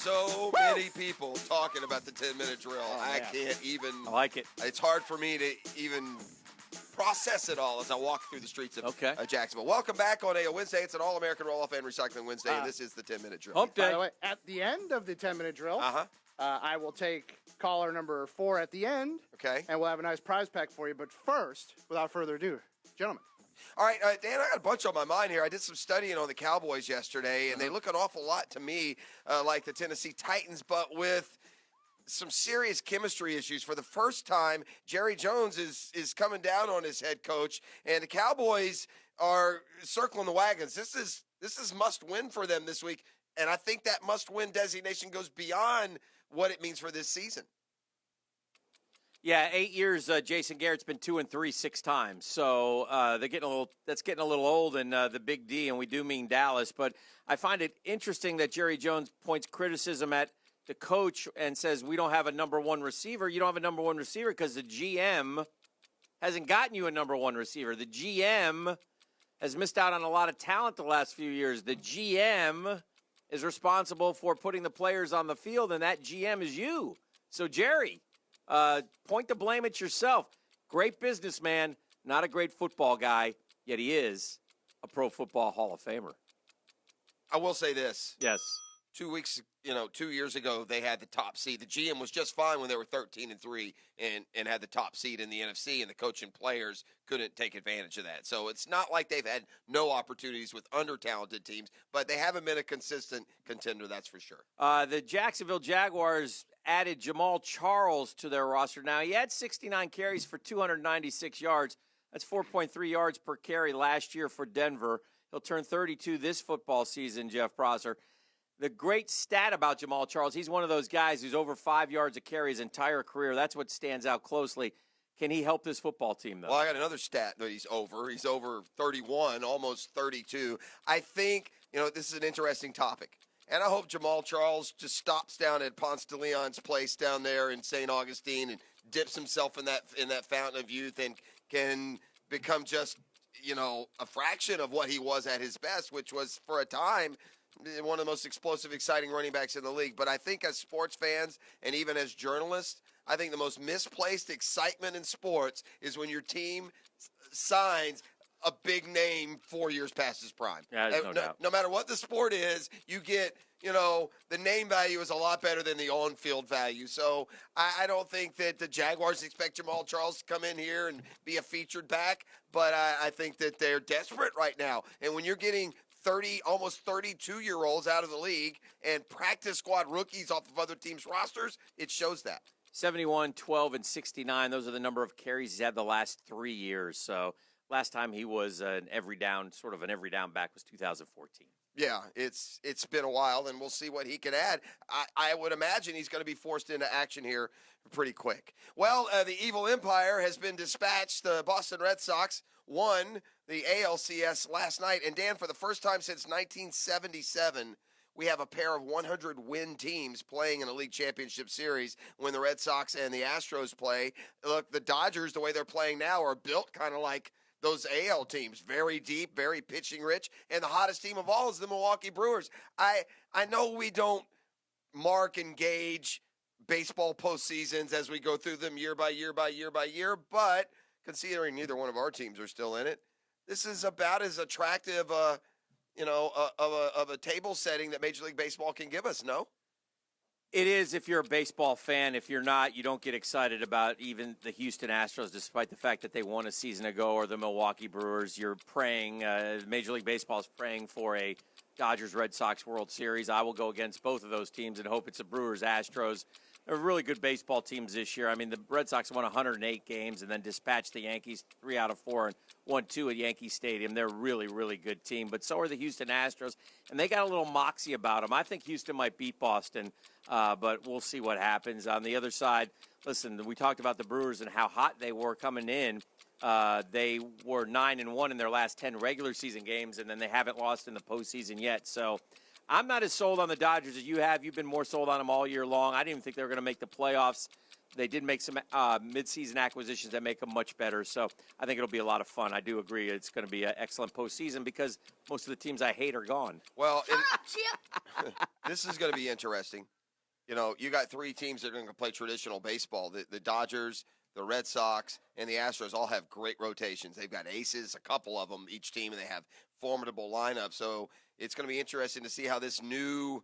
so many people talking about the 10-minute drill. I can't even. I like it. It's hard for me to even process it all as I walk through the streets of Jacksonville. Welcome back on a Wednesday. It's an All-American Roll-Off and Recycling Wednesday, and this is the 10-minute drill. Hump day. By the way, at the end of the 10-minute drill, I will take caller number 4 at the end. Okay. And we'll have a nice prize pack for you. But first, without further ado, gentlemen. All right, Dan, I got a bunch on my mind here. I did some studying on the Cowboys yesterday, and they look an awful lot to me like the Tennessee Titans, but with some serious chemistry issues. For the first time, Jerry Jones is coming down on his head coach, and the Cowboys are circling the wagons. This is must-win for them this week, and I think that must-win designation goes beyond what it means for this season. Yeah, 8 years. Jason Garrett's been 2-3 6 times, so they're getting a little. That's getting a little old in the Big D, and we do mean Dallas. But I find it interesting that Jerry Jones points criticism at the coach and says we don't have a number one receiver. You don't have a number one receiver because the GM hasn't gotten you a number one receiver. The GM has missed out on a lot of talent the last few years. The GM is responsible for putting the players on the field, and that GM is you. So Jerry. Point the blame at yourself. Great businessman, not a great football guy, yet he is a Pro Football Hall of Famer. I will say this. Yes. 2 years ago, they had the top seed. The GM was just fine when they were 13-3 and had the top seed in the NFC, and the coach and players couldn't take advantage of that. So it's not like they've had no opportunities with under-talented teams, but they haven't been a consistent contender, that's for sure. The Jacksonville Jaguars added Jamal Charles to their roster. Now, he had 69 carries for 296 yards. That's 4.3 yards per carry last year for Denver. He'll turn 32 this football season, Jeff Prosser. The great stat about Jamal Charles, he's one of those guys who's over 5 yards a carry his entire career. That's what stands out closely. Can he help this football team, though? Well, I got another stat that he's over. He's over 31, almost 32. I think, this is an interesting topic. And I hope Jamal Charles just stops down at Ponce de Leon's place down there in St. Augustine and dips himself in that fountain of youth and can become just, a fraction of what he was at his best, which was, for a time, one of the most explosive, exciting running backs in the league. But I think as sports fans and even as journalists, I think the most misplaced excitement in sports is when your team signs a big name 4 years past his prime. Yeah, no doubt. No matter what the sport is, you get, the name value is a lot better than the on-field value. So I don't think that the Jaguars expect Jamal Charles to come in here and be a featured back, but I think that they're desperate right now. And when you're getting almost 32-year-olds out of the league and practice squad rookies off of other teams' rosters, it shows that. 71, 12, and 69. Those are the number of carries he's had the last 3 years. So last time he was an every down back was 2014. Yeah, it's been a while, and we'll see what he can add. I would imagine he's going to be forced into action here pretty quick. Well, the Evil Empire has been dispatched. The Boston Red Sox won the ALCS last night. And, Dan, for the first time since 1977, we have a pair of 100-win teams playing in a league championship series when the Red Sox and the Astros play. Look, the Dodgers, the way they're playing now, are built kind of like those AL teams, very deep, very pitching rich, and the hottest team of all is the Milwaukee Brewers. I know we don't mark and gauge baseball postseasons as we go through them year by year by year by year, but considering neither one of our teams are still in it, this is about as attractive of a table setting that Major League Baseball can give us, no? It is if you're a baseball fan. If you're not, you don't get excited about even the Houston Astros, despite the fact that they won a season ago, or the Milwaukee Brewers. You're praying, Major League Baseball is praying for a Dodgers-Red Sox World Series. I will go against both of those teams and hope it's the Brewers-Astros. They're really good baseball teams this year. I mean, the Red Sox won 108 games and then dispatched the Yankees 3 out of 4 and won 2 at Yankee Stadium. They're a really, really good team. But so are the Houston Astros, and they got a little moxie about them. I think Houston might beat Boston, but we'll see what happens. On the other side, listen, we talked about the Brewers and how hot they were coming in. They were 9-1 in their last 10 regular season games, and then they haven't lost in the postseason yet. So I'm not as sold on the Dodgers as you have. You've been more sold on them all year long. I didn't even think they were going to make the playoffs. they did make some mid-season acquisitions that make them much better. So I think it'll be a lot of fun. I do agree it's going to be an excellent postseason because most of the teams I hate are gone. Well, this is going to be interesting. You know, you got three teams that are going to play traditional baseball. The Dodgers, the Red Sox, and the Astros all have great rotations. They've got aces, a couple of them each team, and they have formidable lineups. So it's going to be interesting to see how this new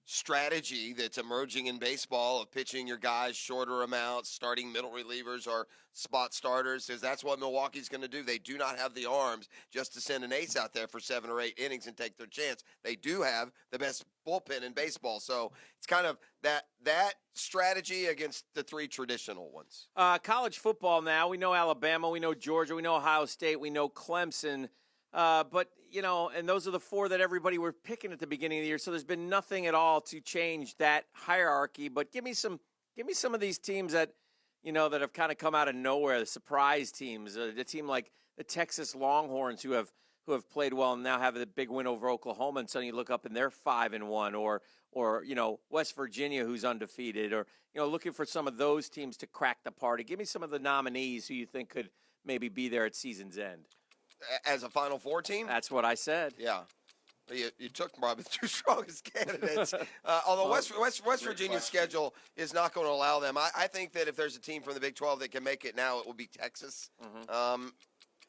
strategy that's emerging in baseball of pitching your guys shorter amounts, starting middle relievers or spot starters, because that's what Milwaukee's going to do. They do not have the arms just to send an ace out there for 7 or 8 innings and take their chance. They do have the best bullpen in baseball. So it's kind of that strategy against the three traditional ones. College football now. We know Alabama. We know Georgia. We know Ohio State. We know Clemson. But, you know, and those are the 4 that everybody were picking at the beginning of the year. So there's been nothing at all to change that hierarchy. But give me some of these teams that, you know, that have kind of come out of nowhere, the surprise teams, the team like the Texas Longhorns who have played well and now have a big win over Oklahoma. And suddenly you look up and they're 5-1 or, you know, West Virginia who's undefeated or, you know, looking for some of those teams to crack the party. Give me some of the nominees who you think could maybe be there at season's end. As a Final Four team? That's what I said. Yeah. You took probably the 2 strongest candidates. Although West Virginia's schedule is not going to allow them. I think that if there's a team from the Big 12 that can make it now, it will be Texas. Mm-hmm.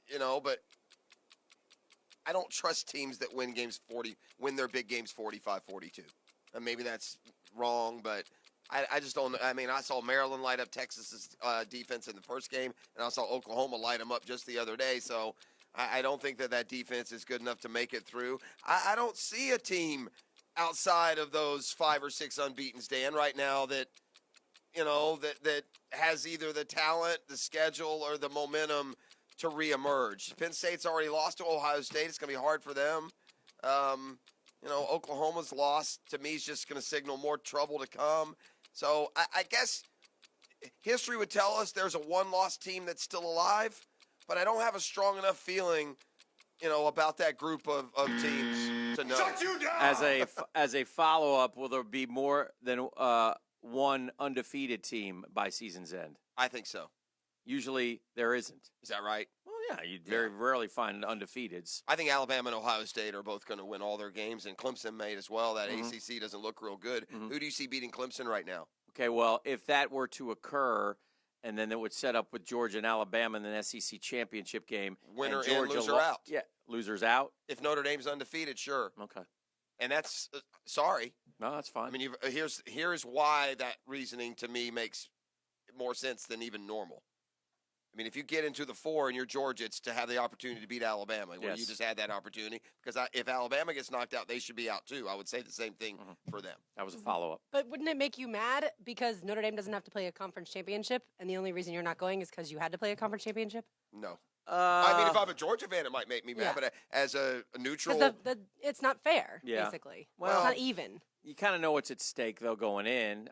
You know, but I don't trust teams that win their big games 45-42. And maybe that's wrong, but I just don't. I mean, I saw Maryland light up Texas's defense in the first game, and I saw Oklahoma light them up just the other day. So I don't think that defense is good enough to make it through. I don't see a team outside of those 5 or 6 unbeatens, Dan, right now that, you know, that has either the talent, the schedule, or the momentum to reemerge. Penn State's already lost to Ohio State. It's going to be hard for them. You know, Oklahoma's loss, to me, is just going to signal more trouble to come. So I guess history would tell us there's a one-loss team that's still alive, but I don't have a strong enough feeling, you know, about that group of teams to know. Shut you down! As a follow-up, will there be more than one undefeated team by season's end? I think so. Usually there isn't. Is that right? Well, yeah, you very rarely find undefeateds. I think Alabama and Ohio State are both going to win all their games, and Clemson may as well. That ACC doesn't look real good. Who do you see beating Clemson right now? Okay, well, if that were to occur, and then it would set up with Georgia and Alabama in the SEC championship game. Winner and loser out. Yeah, losers out. If Notre Dame's undefeated, sure. Okay. And that's sorry. No, that's fine. I mean, here's why that reasoning to me makes more sense than even normal. I mean, if you get into the 4 and you're Georgia, it's to have the opportunity to beat Alabama, where you just had that opportunity. Because if Alabama gets knocked out, they should be out too. I would say the same thing for them. That was a follow-up. But wouldn't it make you mad because Notre Dame doesn't have to play a conference championship, and the only reason you're not going is because you had to play a conference championship? No. I mean, if I'm a Georgia fan, it might make me mad, but as a neutral... Because it's not fair, basically. Well, it's not even. You kind of know what's at stake, though, going in.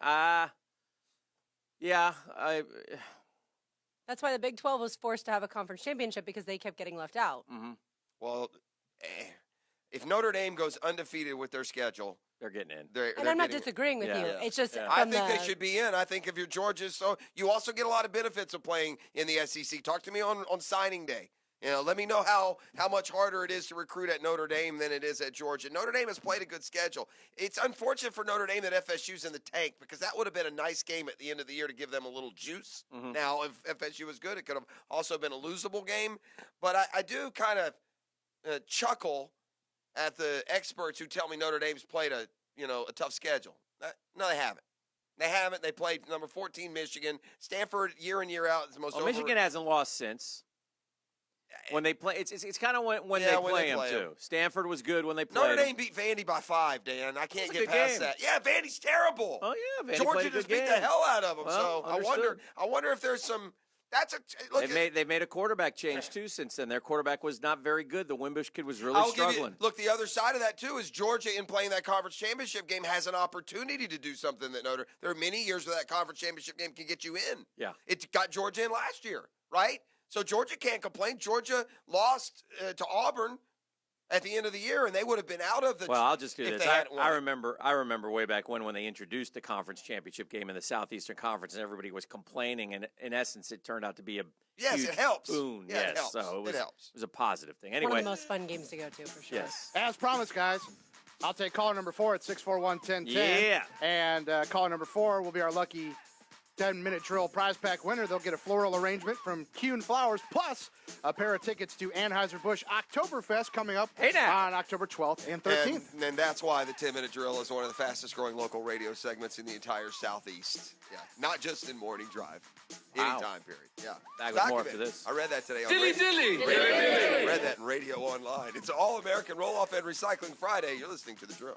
That's why the Big 12 was forced to have a conference championship because they kept getting left out. Mm-hmm. Well, if Notre Dame goes undefeated with their schedule, they're getting in. And I'm not disagreeing with you. It's just I think they should be in. I think if you're Georgia, so you also get a lot of benefits of playing in the SEC. Talk to me on signing day. You know, let me know how much harder it is to recruit at Notre Dame than it is at Georgia. Notre Dame has played a good schedule. It's unfortunate for Notre Dame that FSU's in the tank because that would have been a nice game at the end of the year to give them a little juice. Mm-hmm. Now, if FSU was good, it could have also been a losable game. But I do kind of chuckle at the experts who tell me Notre Dame's played a tough schedule. No, they haven't. They haven't. They played number 14 Michigan. Stanford year in year out is the most. Well, Michigan hasn't lost since. When they play, it's kind of when they play them too. Stanford was good when they played. Notre Dame beat Vandy by 5, Dan. I can't get past that. Yeah, Vandy's terrible. Oh yeah, Vandy Georgia just beat the hell out of them. Well, so I wonder if there's some. They made a quarterback change too since then. Their quarterback was not very good. The Wimbush kid was really struggling. Look, the other side of that too is Georgia in playing that conference championship game has an opportunity to do something that there are many years where that conference championship game can get you in. Yeah, it got Georgia in last year, right? So Georgia can't complain. Georgia lost to Auburn at the end of the year, and they would have been out of the. Well, I'll just do if this. they hadn't won I it. remember way back when they introduced the conference championship game in the Southeastern Conference, and everybody was complaining. And in essence, it turned out to be a Yes, huge it helps. boon. Yeah, yes, it helps. so It helps. It was a positive thing. One Anyway, of the most fun games to go to, for sure. yes. As promised, guys, I'll take caller number 4 at 641-1010. Yeah. And caller number 4 will be our lucky 10-minute drill prize pack winner. They'll get a floral arrangement from Kuhn Flowers, plus a pair of tickets to Anheuser-Busch Oktoberfest coming up on October 12th and 13th. And that's why the 10-minute drill is one of the fastest-growing local radio segments in the entire Southeast. Yeah, not just in morning drive. Wow. Anytime period. Yeah. Back with more after this. I read that today on Dilly radio. dilly. I read that in radio online. It's All-American Roll-Off and Recycling Friday. You're listening to The Drill.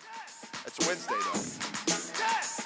That's Wednesday, though.